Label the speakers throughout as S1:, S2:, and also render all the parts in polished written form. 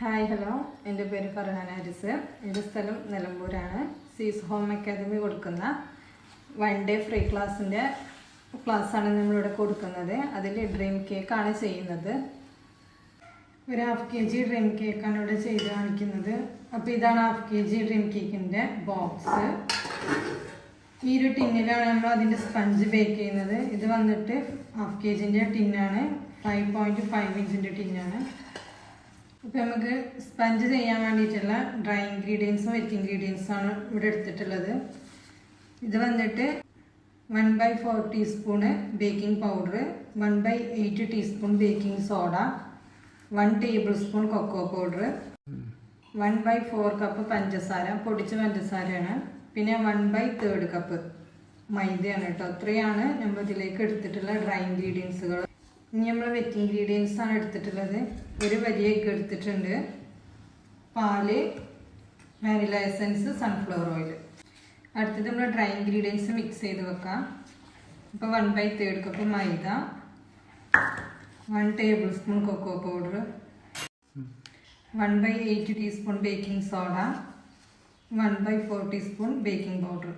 S1: Hi hello, എൻ്റെ പേര് ഫർഹാന ഹാരിസ്. എൻ്റെ സ്ഥലം നിലമ്പൂരാണ്. സീസ് ഹോം അക്കാദമി കൊടുക്കുന്ന 1 ഡേ ഫ്രീ ക്ലാസ്സിൻ്റെ ക്ലാസ്സാണ് നമ്മളിവിടെ കൊടുക്കുന്നത്. അതിൽ ഡ്രീം കേക്കാണ് ചെയ്യുന്നത്. ഒരു 1/2 kg ഡ്രീം കേക്കാണ് ഇവിടെ ചെയ്ത് കാണിക്കുന്നത്. അപ്പോൾ ഇതാണ് 1/2 kg ഡ്രീം കേക്കിൻ്റെ ബോക്സ്. ഈ ഒരു ടിന്നിലാണ് നമ്മൾ അതിൻ്റെ സ്പഞ്ച് ബേക്ക് ചെയ്യുന്നത്. ഇത് വന്നിട്ട് 1/2 kgൻ്റെ ടിന്നാണ്, 5.5 ഇഞ്ചിൻ്റെ ടിന്നാണ്. അപ്പോൾ നമുക്ക് സ്പഞ്ച് ചെയ്യാൻ വേണ്ടിയിട്ടുള്ള ഡ്രൈ ഇൻഗ്രീഡിയൻസും വെറ്റ് ഇൻഗ്രീഡിയൻസുമാണ് ഇവിടെ എടുത്തിട്ടുള്ളത്. ഇത് വന്നിട്ട് 1/4 teaspoon baking powder, 1/8 teaspoon baking soda, 1 table spoon cocoa powder, 1/4 cup പഞ്ചസാര, പൊടിച്ച പഞ്ചസാരയാണ്, പിന്നെ 1/3 കപ്പ് മൈദയാണ് കേട്ടോ. ഇത്രയാണ് നമ്മൾ ഇതിലേക്ക് എടുത്തിട്ടുള്ള ഡ്രൈ ഇൻഗ്രീഡിയൻസുകൾ. ഇനി നമ്മൾ വെറ്റ് ഇൻഗ്രീഡിയൻസ് ആണ് എടുത്തിട്ടുള്ളത്. ഒരു വലിയ എഗ്ഗ് എടുത്തിട്ടുണ്ട്, പാല്, വാനില എസൻസ്, സൺഫ്ലവർ ഓയിൽ. അടുത്തത് നമ്മൾ ഡ്രൈ ഇൻഗ്രീഡിയൻസ് മിക്സ് ചെയ്ത് വെക്കാം. ഇപ്പോൾ 1/3 cup maida, 1 table spoon cocoa powder, 1/8 teaspoon baking soda, 1/4 teaspoon baking powder.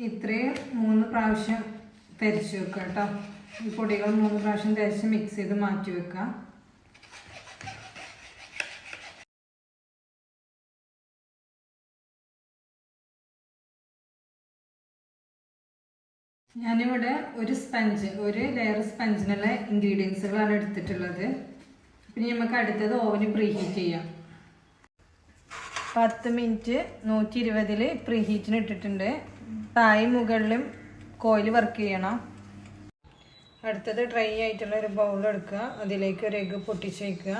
S1: ഇത്രയും 3 പ്രാവശ്യം തരിച്ച് വെക്കുക കേട്ടോ. ഈ പൊടികൾ 3 പ്രാവശ്യം തരിച്ച് മിക്സ് ചെയ്ത് മാറ്റി വെക്കാം. ഞാനിവിടെ ഒരു ലെയർ സ്പഞ്ചിനുള്ള ഇൻഗ്രീഡിയൻസുകളാണ് എടുത്തിട്ടുള്ളത്. പിന്നെ നമുക്ക് അടുത്തത് ഓവന് പ്രീഹീറ്റ് ചെയ്യാം. 10 മിനിറ്റ് 120-ൽ പ്രീഹീറ്റിന് ഇട്ടിട്ടുണ്ട്. താഴെ മുകളിലും കോയിൽ വർക്ക് ചെയ്യണം. അടുത്തത് ഡ്രൈ ആയിട്ടുള്ള ഒരു ബൗൾ എടുക്കുക, അതിലേക്ക് ഒരു എഗ്ഗ് പൊട്ടിച്ച് വയ്ക്കുക,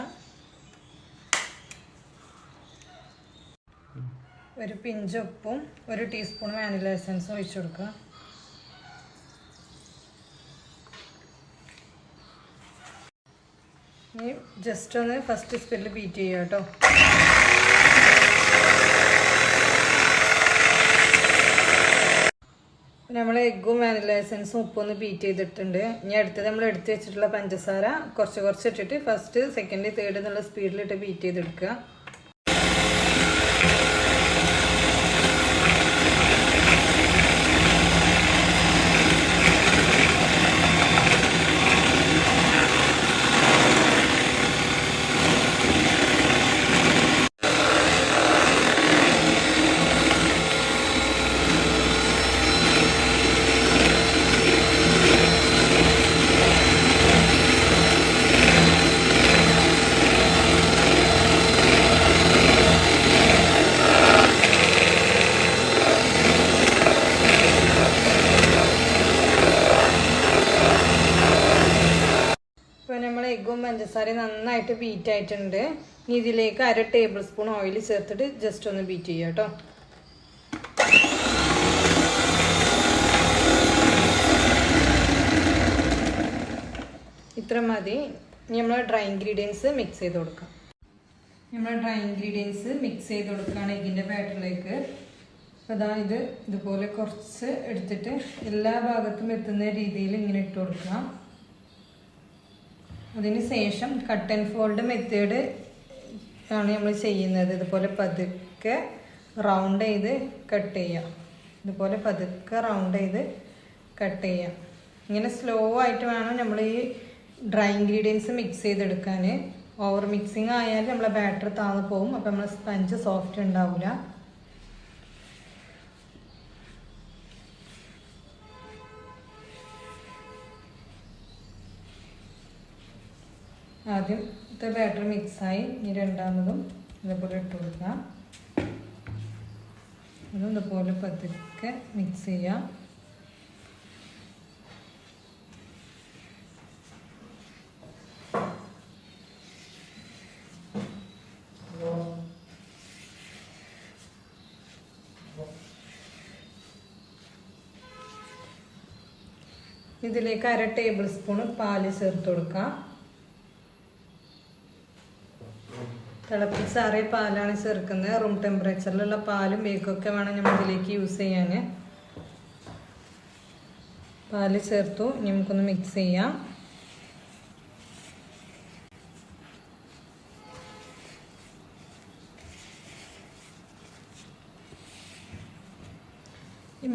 S1: ഒരു പിഞ്ച് ഉപ്പും 1 ടീസ്പൂൺ വാനില എസൻസും ഒഴിച്ചു കൊടുക്കുക. ഇനി ജസ്റ്റ് ഒന്ന് ഫസ്റ്റ് സ്പീഡിൽ ബീറ്റ് ചെയ്യുക കേട്ടോ. നമ്മൾ എഗ്ഗും വാനില എസൻസും ഉപ്പൊന്ന് ബീറ്റ് ചെയ്തിട്ടുണ്ട്. ഇനി അടുത്തത് നമ്മൾ എടുത്ത് വെച്ചിട്ടുള്ള പഞ്ചസാര കുറച്ച് ഇട്ടിട്ട് ഫസ്റ്റ്, സെക്കൻഡ്, തേർഡ് എന്നുള്ള സ്പീഡിലിട്ട് ബീറ്റ് ചെയ്തെടുക്കുക. നമ്മൾ എഗ്ഗും പഞ്ചസാരയും നന്നായിട്ട് ബീറ്റ് ആയിട്ടുണ്ട്. ഇനി ഇതിലേക്ക് 1/2 ടേബിൾ സ്പൂൺ ഓയിൽ ചേർത്തിട്ട് ജസ്റ്റ് ഒന്ന് ബീറ്റ് ചെയ്യുക കേട്ടോ. ഇത്ര മതി. ഇനി നമ്മൾ ഡ്രൈ ഇൻഗ്രീഡിയൻസ് മിക്സ് ചെയ്ത് കൊടുക്കാം. നമ്മൾ ഡ്രൈ ഇൻഗ്രീഡിയൻസ് മിക്സ് ചെയ്ത് കൊടുക്കുകയാണ് എഗ്ഗിൻ്റെ ബാറ്ററിലേക്ക്. അപ്പോൾ അതാ ഇതുപോലെ കുറച്ച് എടുത്തിട്ട് എല്ലാ ഭാഗത്തും എത്തുന്ന രീതിയിൽ ഇങ്ങനെ ഇട്ട് കൊടുക്കാം. അതിന് ശേഷം കട്ട് ആൻഡ് ഫോൾഡ് മെത്തേഡ് ആണ് നമ്മൾ ചെയ്യുന്നത്. ഇതുപോലെ പതുക്കെ റൗണ്ട് ചെയ്ത് കട്ട് ചെയ്യാം. ഇതുപോലെ പതുക്കെ റൗണ്ട് ചെയ്ത് കട്ട് ചെയ്യാം. ഇങ്ങനെ സ്ലോ ആയിട്ട് വേണം നമ്മൾ ഈ ഡ്രൈ ഇൻഗ്രീഡിയൻസ് മിക്സ് ചെയ്തെടുക്കാൻ. ഓവർ മിക്സിങ് ആയാൽ നമ്മളെ ബാറ്റർ താഴ്ന്നു പോകും. അപ്പോൾ നമ്മളെ സ്പഞ്ച് സോഫ്റ്റ് ഉണ്ടാവില്ല. ആദ്യത്തെ ബാറ്റർ മിക്സായി. ഇനി രണ്ടാമതും ഇതുപോലെ ഇട്ട് കൊടുക്കാം. അതും ഇതുപോലെ പതുക്കെ മിക്സ് ചെയ്യാം. ഇതിലേക്ക് 1/2 ടേബിൾ സ്പൂൺ പാല് ചേർത്ത് കൊടുക്കാം. തിളപ്പിച്ചാറിയ പാലാണ് ചേർക്കുന്നത്. റൂം ടെമ്പറേച്ചറിലുള്ള പാലും മിൽക്കൊക്കെ വേണം നമ്മൾ ഇതിലേക്ക് യൂസ് ചെയ്യാൻ. പാല് ചേർത്തു. ഇനി നമുക്കൊന്ന് മിക്സ് ചെയ്യാം.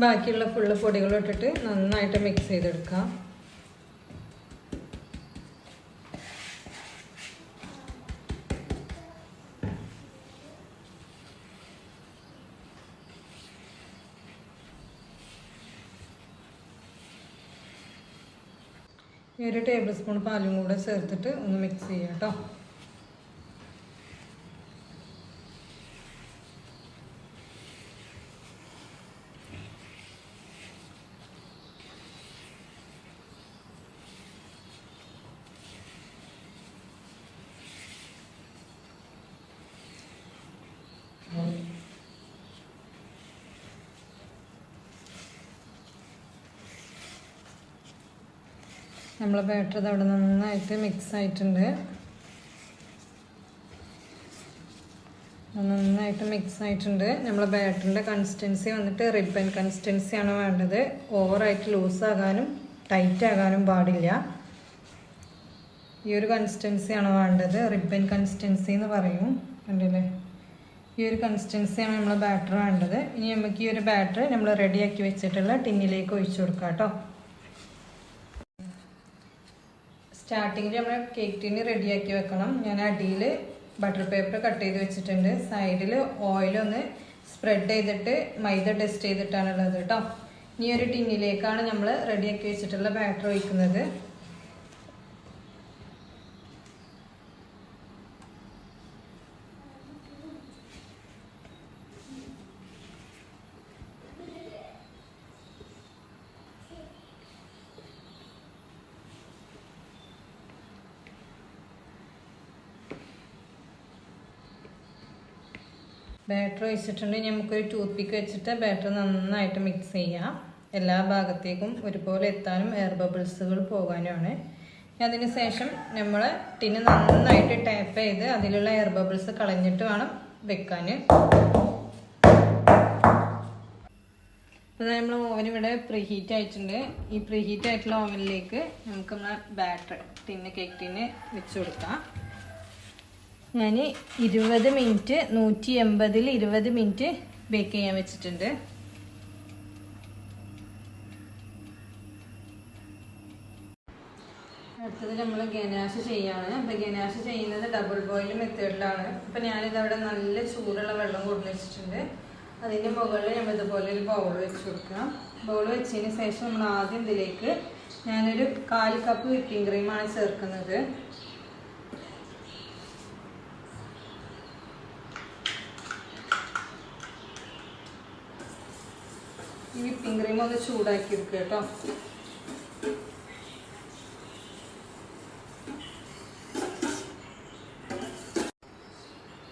S1: ബാക്കിയുള്ള ഫുള്ള് പൊടികളും ഇട്ടിട്ട് നന്നായിട്ട് മിക്സ് ചെയ്തെടുക്കാം. ഒരു ടേബിൾ സ്പൂൺ പാലും കൂടെ ചേർത്തിട്ട് ഒന്ന് മിക്സ് ചെയ്യാം കേട്ടോ. നമ്മളെ ബാറ്റർ അവിടെ നന്നായിട്ട് മിക്സ് ആയിട്ടുണ്ട്. നമ്മളെ ബാറ്ററിൻ്റെ കൺസിസ്റ്റൻസി വന്നിട്ട് റിബൺ കൺസിസ്റ്റൻസിയാണ് വേണ്ടത്. ഓവറായിട്ട് ലൂസാകാനും ടൈറ്റ് ആകാനും പാടില്ല. ഈ ഒരു കൺസിസ്റ്റൻസിയാണ് വേണ്ടത്. റിബൺ കൺസിസ്റ്റൻസി എന്ന് പറയും. കണ്ടില്ലേ, ഈ ഒരു കൺസിസ്റ്റൻസിയാണ് നമ്മളെ ബാറ്റർ വേണ്ടത്. ഇനി നമുക്ക് ഈ ഒരു ബാറ്റർ നമ്മൾ റെഡിയാക്കി വെച്ചിട്ടുള്ള ടിന്നിലേക്ക് ഒഴിച്ചു കൊടുക്കാം കേട്ടോ. സ്റ്റാർട്ടിങ്ങിൽ നമ്മൾ കേക്ക് ടിന്ന് റെഡിയാക്കി വെക്കണം. ഞാൻ അടിയിൽ ബട്ടർ പേപ്പർ കട്ട് ചെയ്ത് വെച്ചിട്ടുണ്ട്. സൈഡിൽ ഓയിലൊന്ന് സ്പ്രെഡ് ചെയ്തിട്ട് മൈദ ടെസ്റ്റ് ചെയ്തിട്ടാണുള്ളത് കേട്ടോ. ഇനി ഒരു ടിന്നിലേക്കാണ് നമ്മൾ റെഡിയാക്കി വെച്ചിട്ടുള്ള ബാറ്റർ ഒഴിക്കുന്നത്. ബാറ്റർ ഒഴിച്ചിട്ടുണ്ടെങ്കിൽ നമുക്കൊരു ടൂത്ത് പിക്ക് വെച്ചിട്ട് ബാറ്റർ നന്നായിട്ട് മിക്സ് ചെയ്യാം. എല്ലാ ഭാഗത്തേക്കും ഒരുപോലെ എത്താനും എയർ ബബിൾസുകൾ പോകാനുമാണ്. അതിന് ശേഷം നമ്മൾ ടിന്ന് നന്നായിട്ട് ടാപ്പ് ചെയ്ത് അതിലുള്ള എയർ ബബിൾസ് കളഞ്ഞിട്ട് വേണം വെക്കാൻ. അപ്പോൾ നമ്മൾ ഓവൻ ഇവിടെ പ്രീഹീറ്റ് ആയിട്ടുണ്ട്. ഈ പ്രീഹീറ്റ് ആയിട്ടുള്ള ഓവനിലേക്ക് നമുക്ക് നമ്മളെ ബാറ്റർ കേക്ക് ടിന്ന് വെച്ച് കൊടുക്കാം. ഞാൻ 20 മിനിറ്റ് 180-ൽ 20 മിനിറ്റ് ബേക്ക് ചെയ്യാൻ വെച്ചിട്ടുണ്ട്. അടുത്തത് നമ്മൾ ഗനാഷ് ചെയ്യാണ്. അപ്പോൾ ഗനാഷ് ചെയ്യുന്നത് ഡബിൾ ബോയിൽ മെത്തേഡിലാണ്. അപ്പോൾ ഞാനിതവിടെ നല്ല ചൂടുള്ള വെള്ളം കൊണ്ടു വെച്ചിട്ടുണ്ട്. അതിൻ്റെ മുകളിൽ നമ്മൾ ഇതുപോലെ ഒരു ബൗൾ വെച്ച് കൊടുക്കാം. ബൗൾ വെച്ചതിന് ശേഷം നമ്മൾ ആദ്യം ഇതിലേക്ക് ഞാനൊരു 1/4 കപ്പ് വിപ്പിംഗ് ക്രീമാണ് ചേർക്കുന്നത്. ഈ വിപ്പിംഗ് ക്രീം ഒന്ന് ചൂടാക്കി എടുക്കുക കേട്ടോ.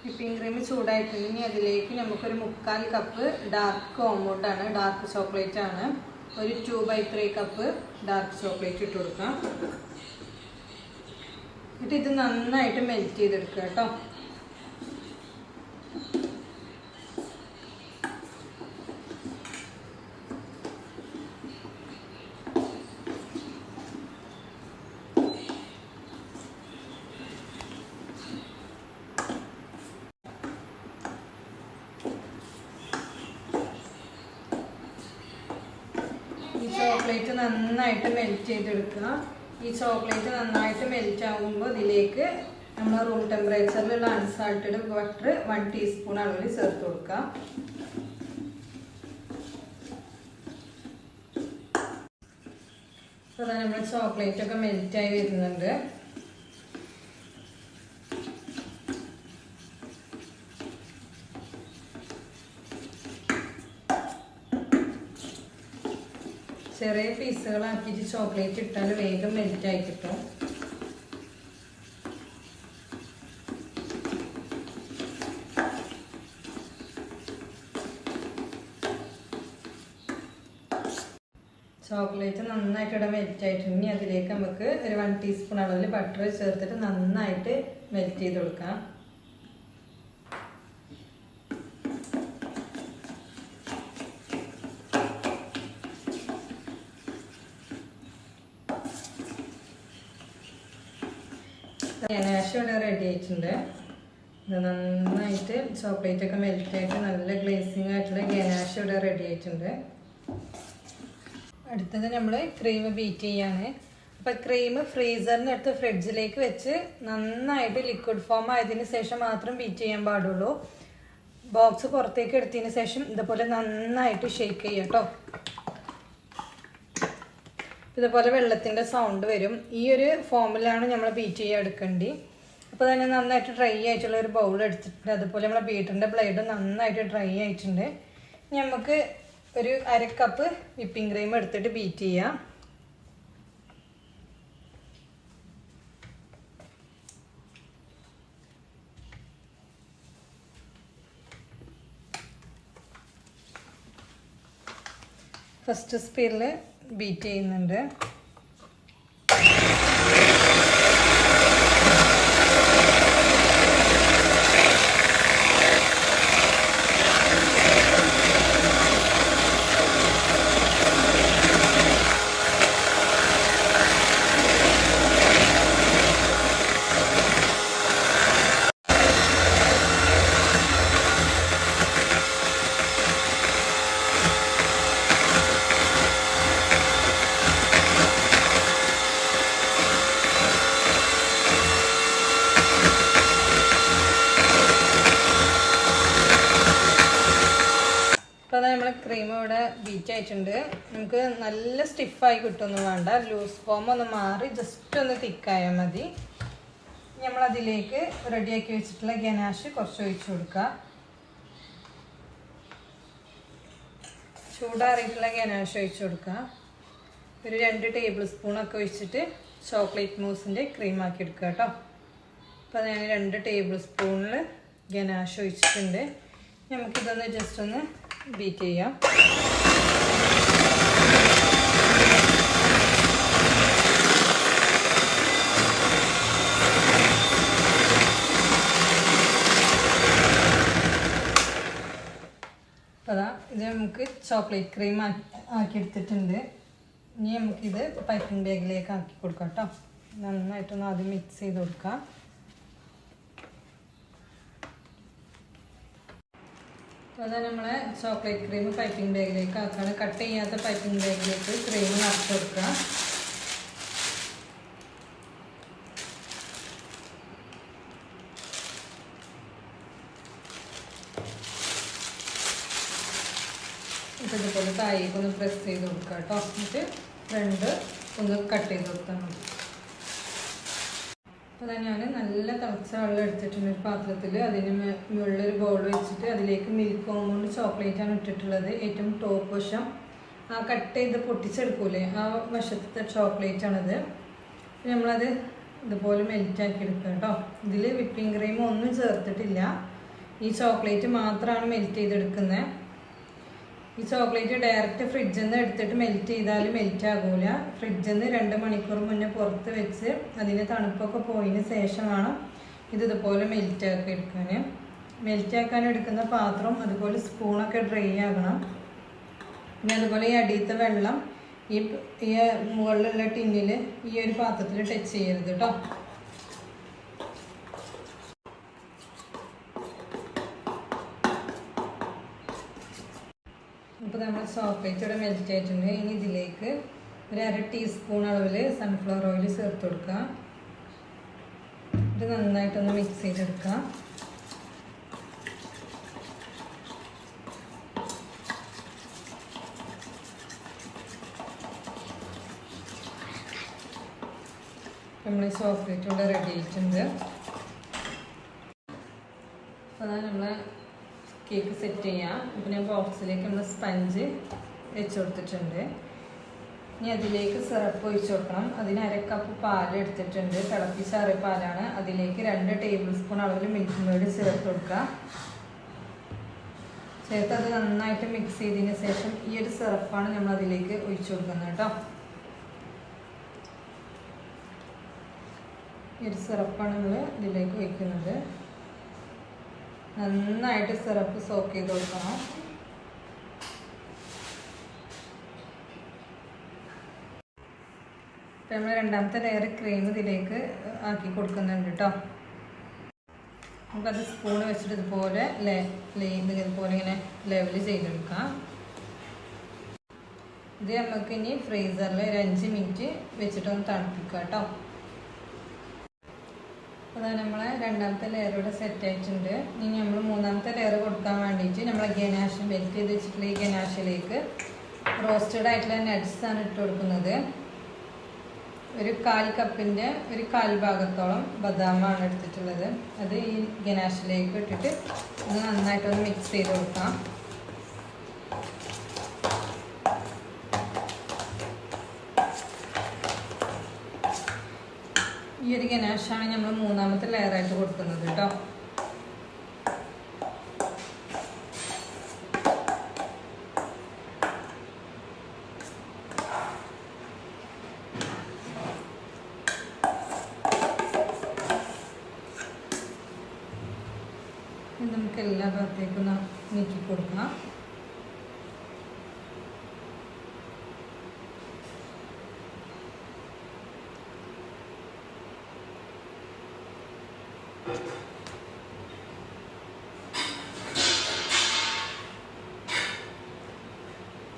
S1: വിപ്പിംഗ് ക്രീം ചൂടായിട്ടുണ്ടെങ്കിൽ അതിലേക്ക് നമുക്കൊരു 3/4 കപ്പ് ഡാർക്ക് ഓമോട്ടാണ്, ഡാർക്ക് ചോക്ലേറ്റ് ആണ്. ഒരു 2/3 കപ്പ് ഡാർക്ക് ചോക്ലേറ്റ് ഇട്ട് കൊടുക്കാം. എന്നിട്ട് ഇത് നന്നായിട്ട് മെൽറ്റ് ചെയ്തെടുക്കുക കേട്ടോ. ചോക്ലേറ്റ് നന്നായിട്ട് മെൽറ്റ് ചെയ്തെടുക്കുക. ഈ ചോക്ലേറ്റ് നന്നായിട്ട് മെൽറ്റ് ആകുമ്പോൾ ഇതിലേക്ക് നമ്മൾ റൂം ടെമ്പറേച്ചറിലുള്ള അൺസാൾട്ടഡ് ബട്ടർ 1 ടീസ്പൂൺ അളവിൽ ചേർത്ത് കൊടുക്കുക. അപ്പോൾ നമ്മൾ ചോക്ലേറ്റ് ഒക്കെ മെൽറ്റ് ആയി വരുന്നുണ്ട്. ചെറിയ പീസുകളാക്കിയിട്ട് ചോക്ലേറ്റ് ഇട്ടാൽ വേഗം മെൽറ്റ് ആയി കിട്ടും. ചോക്ലേറ്റ് നന്നായിട്ട് ഇവിടെ മെൽറ്റ് ആയിട്ടുണ്ടെങ്കിൽ അതിലേക്ക് നമുക്ക് ഒരു 1 ടീസ്പൂൺ അളവിൽ ബട്ടർ ചേർത്തിട്ട് നന്നായിട്ട് മെൽറ്റ് ചെയ്ത് കൊടുക്കാം. ഗനാഷ് ഇവിടെ റെഡി ആയിട്ടുണ്ട്. ഇത് നന്നായിട്ട് ചോക്ലേറ്റ് ഒക്കെ മെൽറ്റ് ആയിട്ട് നല്ല ഗ്ലേസിങ് ആയിട്ടുള്ള ഗനാഷ് ഇവിടെ റെഡി ആയിട്ടുണ്ട്. അടുത്തത് നമ്മൾ ക്രീം ബീറ്റ് ചെയ്യാണ്. അപ്പോൾ ക്രീം ഫ്രീസറിന് എടുത്ത് ഫ്രിഡ്ജിലേക്ക് വെച്ച് നന്നായിട്ട് ലിക്വിഡ് ഫോം ആയതിന് ശേഷം മാത്രം ബീറ്റ് ചെയ്യാൻ പാടുള്ളൂ. ബോക്സ് പുറത്തേക്ക് എടുത്തതിന് ശേഷം ഇതുപോലെ നന്നായിട്ട് ഷേക്ക് ചെയ്യുക കേട്ടോ. ഇതുപോലെ വെള്ളത്തിൻ്റെ സൗണ്ട് വരും. ഈ ഒരു ഫോമിലാണ് നമ്മൾ ബീറ്റ് ചെയ്യാൻ എടുക്കേണ്ടി. അപ്പോൾ തന്നെ നന്നായിട്ട് ഡ്രൈ ആയിട്ടുള്ള ഒരു ബൗൾ എടുത്തിട്ടുണ്ട്. അതുപോലെ നമ്മളെ ബീറ്ററിൻ്റെ ബ്ലേഡ് നന്നായിട്ട് ഡ്രൈ ആയിട്ടുണ്ട്. ഇനി നമുക്ക് ഒരു 1/2 കപ്പ് വിപ്പിംഗ് ക്രീം എടുത്തിട്ട് ബീറ്റ് ചെയ്യാം. ഫസ്റ്റ് സ്പീഡിൽ ബീറ്റ് ചെയ്യുന്നുണ്ട്. അപ്പോൾ നമ്മൾ ക്രീം ഇവിടെ ബീറ്റ് ആയിട്ടുണ്ട്. നമുക്ക് നല്ല സ്റ്റിഫായി കിട്ടുമൊന്നും വേണ്ട, ലൂസ് ഫോം ഒന്ന് മാറി ജസ്റ്റ് ഒന്ന് തിക്കായാൽ മതി. നമ്മളതിലേക്ക് റെഡിയാക്കി വെച്ചിട്ടുള്ള ഗനാഷ് കുറച്ച് ഒഴിച്ചു കൊടുക്കുക. ചൂടാറിയിട്ടുള്ള ഗനാഷ് ഒഴിച്ചു കൊടുക്കുക. ഒരു 2 ടേബിൾ സ്പൂണൊക്കെ ഒഴിച്ചിട്ട് ചോക്ലേറ്റ് മൂസിൻ്റെ ക്രീം ആക്കി എടുക്കുക കേട്ടോ. അപ്പോൾ ഞാൻ 2 ടേബിൾ സ്പൂണിൽ ഗനാഷ് ഒഴിച്ചിട്ടുണ്ട്. നമുക്കിതൊന്ന് ജസ്റ്റ് ഒന്ന് ബീറ്റ് ചെയ്യാം. അപ്പോൾ ഇത് നമുക്ക് ചോക്ലേറ്റ് ക്രീം ആക്കിയെടുത്തിട്ടുണ്ട്. ഇനി നമുക്കിത് പൈപ്പിംഗ് ബാഗിലേക്ക് ആക്കി കൊടുക്കാം കേട്ടോ. നന്നായിട്ടൊന്ന് ആദ്യം മിക്സ് ചെയ്ത് കൊടുക്കാം. അപ്പോൾ അതാണ് നമ്മളെ ചോക്ലേറ്റ് ക്രീം പൈപ്പിംഗ് ബാഗിലേക്ക് ആക്കുകയാണ്. കട്ട് ചെയ്യാത്ത പൈപ്പിംഗ് ബാഗിലേക്ക് ക്രീം ആക്കി കൊടുക്കുക. ഇപ്പോൾ ഇതുപോലെ താഴേക്ക് ഒന്ന് പ്രസ് ചെയ്ത് കൊടുക്കുക കേട്ടോ. എന്നിട്ട് ഫ്രണ്ട് ഒന്ന് കട്ട് ചെയ്ത് കൊടുത്താൽ മതി. അപ്പോൾ തന്നെ ഞാൻ നല്ല തിളച്ച വെള്ളം എടുത്തിട്ടുണ്ട് ഒരു പാത്രത്തിൽ. അതിന് മുകളിലൊരു ബൗൾ വെച്ചിട്ട് അതിലേക്ക് മിൽക്ക് കൊണ്ട് ചോക്ലേറ്റാണ് ഇട്ടിട്ടുള്ളത്. ഏറ്റവും ടോപ്പ് വശം ആ കട്ട് ചെയ്ത് പൊട്ടിച്ചെടുക്കൂലേ, ആ വശത്തെ ചോക്ലേറ്റാണിത്. നമ്മളത് ഇതുപോലെ മെൽറ്റാക്കി എടുക്കുക കേട്ടോ. ഇതിൽ വിപ്പിംഗ് ക്രീം ഒന്നും ചേർത്തിട്ടില്ല, ഈ ചോക്ലേറ്റ് മാത്രമാണ് മെൽറ്റ് ചെയ്തെടുക്കുന്നത്. ഈ ചോക്ലേറ്റ് ഡയറക്റ്റ് ഫ്രിഡ്ജിൽ നിന്ന് എടുത്തിട്ട് മെൽറ്റ് ചെയ്താൽ മെൽറ്റ് ആകൂല. ഫ്രിഡ്ജിൽ നിന്ന് 2 മണിക്കൂർ മുന്നേ പുറത്ത് വെച്ച് അതിൻ്റെ തണുപ്പൊക്കെ പോയതിന് ശേഷമാണ് ഇതുപോലെ മെൽറ്റാക്കി എടുക്കാൻ. മെൽറ്റാക്കാൻ എടുക്കുന്ന പാത്രം അതുപോലെ സ്പൂണൊക്കെ ഡ്രൈ ആകണം. പിന്നെ അതുപോലെ ഈ അടിയത്തെ വെള്ളം ഈ മുകളിലുള്ള ടിന്നിൽ ഈ ഒരു പാത്രത്തിൽ ടച്ച് ചെയ്യരുത് കേട്ടോ. അപ്പോൾ നമ്മൾ ചോക്ലേറ്റ് ഇവിടെ മെൽറ്റ് ആയിട്ടുണ്ട്. ഇനി ഇതിലേക്ക് ഒരു 1/2 ടീസ്പൂൺ അളവിൽ സൺഫ്ലവർ ഓയിൽ ചേർത്ത് കൊടുക്കുക. ഇത് നന്നായിട്ടൊന്ന് മിക്സ് ചെയ്തെടുക്കുക. നമ്മൾ ചോക്ലേറ്റ് ഇവിടെ റെഡി ആയിട്ടുണ്ട്. അപ്പോൾ അതാണ് നമ്മൾ കേക്ക് സെറ്റ് ചെയ്യാം. ഇപ്പം ഞാൻ ബോക്സിലേക്ക് നമ്മൾ സ്പഞ്ച് വെച്ച് കൊടുത്തിട്ടുണ്ട്. ഇനി അതിലേക്ക് സിറപ്പ് ഒഴിച്ച് കൊടുക്കണം. അതിന് 1/2 കപ്പ് പാൽ എടുത്തിട്ടുണ്ട്, തിളപ്പിച്ചാറിയ പാലാണ്. അതിലേക്ക് 2 ടേബിൾ സ്പൂൺ അളവിൽ മിൽക്ക് മേഡ് ചേർത്ത് കൊടുക്കുക. ചേർത്ത് അത് നന്നായിട്ട് മിക്സ് ചെയ്തതിന് ശേഷം ഈ ഒരു സിറപ്പാണ് നമ്മൾ അതിലേക്ക് ഒഴിച്ചു കൊടുക്കുന്നത് കേട്ടോ. ഈ ഒരു സിറപ്പാണ് നമ്മൾ ഇതിലേക്ക് ഒഴിക്കുന്നത്. നന്നായിട്ട് സിറപ്പ് സോക്ക് ചെയ്ത് കൊടുക്കണം. ഇപ്പം നമ്മൾ 2ാമത്തെ ലെയർ ക്രീം ഇതിലേക്ക് ആക്കി കൊടുക്കുന്നുണ്ട് കേട്ടോ. നമുക്കത് സ്പൂൺ വെച്ചിട്ട് ഇതുപോലെ ഇതുപോലെ ഇങ്ങനെ ലെവൽ ചെയ്തെടുക്കാം. ഇത് നമുക്ക് ഇനി ഫ്രീസറിൽ ഒരു 5 മിനിറ്റ് വെച്ചിട്ടൊന്ന് തണുപ്പിക്കുക കേട്ടോ. അതാണ് നമ്മളെ രണ്ടാമത്തെ ലെയർ ഇവിടെ സെറ്റ് ആയിട്ടുണ്ട്. ഇനി നമ്മൾ മൂന്നാമത്തെ ലെയർ കൊടുക്കാൻ വേണ്ടിയിട്ട് നമ്മൾ ഗനാഷ് മെൽറ്റ് ചെയ്ത് വെച്ചിട്ടുള്ള ഈ ഗനാഷിലേക്ക് റോസ്റ്റഡ് ആയിട്ടുള്ള നട്ട്സ് ആണ് ഇട്ട് കൊടുക്കുന്നത്. ഒരു 1/4 കപ്പിൻ്റെ ഒരു 1/4 ഭാഗത്തോളം ബദാമാണ് എടുത്തിട്ടുള്ളത്. അത് ഈ ഗനാഷിലേക്ക് ഇട്ടിട്ട് ഒന്ന് നന്നായിട്ടൊന്ന് മിക്സ് ചെയ്ത് കൊടുക്കാം. ഈ ഒരു ഗനാഷാണ് നമ്മൾ മൂന്നാമത്തെ ലെയറായിട്ട് കൊടുക്കുന്നത് കേട്ടോ. നമുക്ക് എല്ലാ ഭാഗത്തേക്കും നീക്കി കൊടുക്കാം.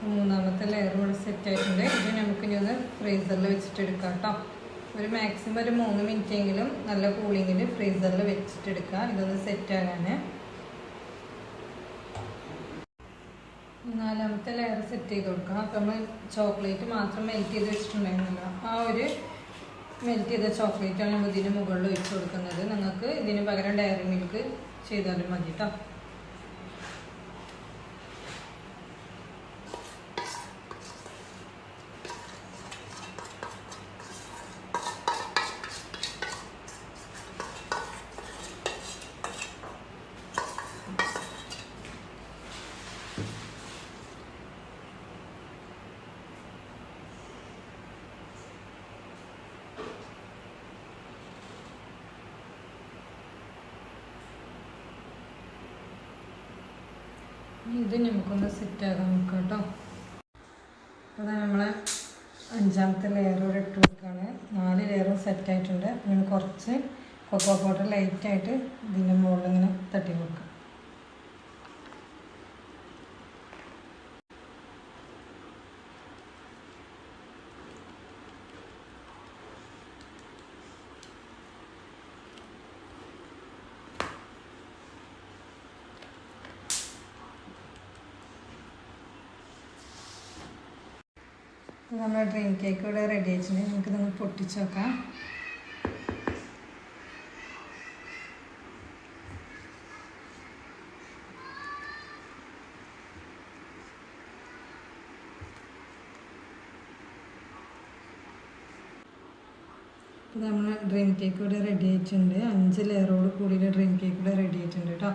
S1: മൂന്നാമത്തെ ലെയർ കൂടെ സെറ്റ് ആയിട്ടുണ്ട്. ഇത് നമുക്കിനി ഒന്ന് ഫ്രീസറിൽ വെച്ചിട്ട് എടുക്കാം കേട്ടോ. ഒരു മാക്സിമം ഒരു 3 മിനിറ്റെങ്കിലും നല്ല കൂളിങ്ങിൽ ഫ്രീസറിൽ വെച്ചിട്ട് എടുക്കുക, ഇതൊന്ന് സെറ്റ് ആകാൻ. നാലാമത്തെ ലെയർ സെറ്റ് ചെയ്ത് കൊടുക്കാം. അപ്പം നമ്മൾ ചോക്ലേറ്റ് മാത്രം മെൽറ്റ് ചെയ്ത് വെച്ചിട്ടുണ്ടായിരുന്നല്ലോ, ആ ഒരു മെൽറ്റ് ചെയ്ത ചോക്ലേറ്റാണ് നമ്മൾ ഇതിന് മുകളിൽ ഒഴിച്ച് കൊടുക്കുന്നത്. നിങ്ങൾക്ക് ഇതിന് പകരം ഡയറി മിൽക്ക് ചെയ്താലും മതി കേട്ടോ. ഇത് നമുക്കൊന്ന് സെറ്റാകാൻ നോക്കാം കേട്ടോ. അപ്പോൾ നമ്മളെ 5ാമത്തെ ലെയർ കൂടെ ഇട്ട് കൊടുക്കുകയാണ്. 4 ലെയറും സെറ്റായിട്ടുണ്ട്. ഞാൻ കുറച്ച് കൊക്കോ പൗഡർ ലൈറ്റായിട്ട് ഇതിൻ്റെ മുകളിൽ ഇങ്ങനെ തട്ടി കൊടുക്കാം. നമ്മുടെ ഡ്രീം കേക്ക് ഇവിടെ റെഡി ആയിട്ടുണ്ട്. നമുക്കിതൊന്ന് പൊട്ടിച്ച് നോക്കാം. അപ്പോൾ നമ്മൾ ഡ്രീം കേക്ക് ഇവിടെ റെഡി ആയിട്ടുണ്ട്. 5 ലെയറോട് കൂടിയ ഡ്രീം കേക്ക് ഇവിടെ റെഡി ആയിട്ടുണ്ട് കേട്ടോ.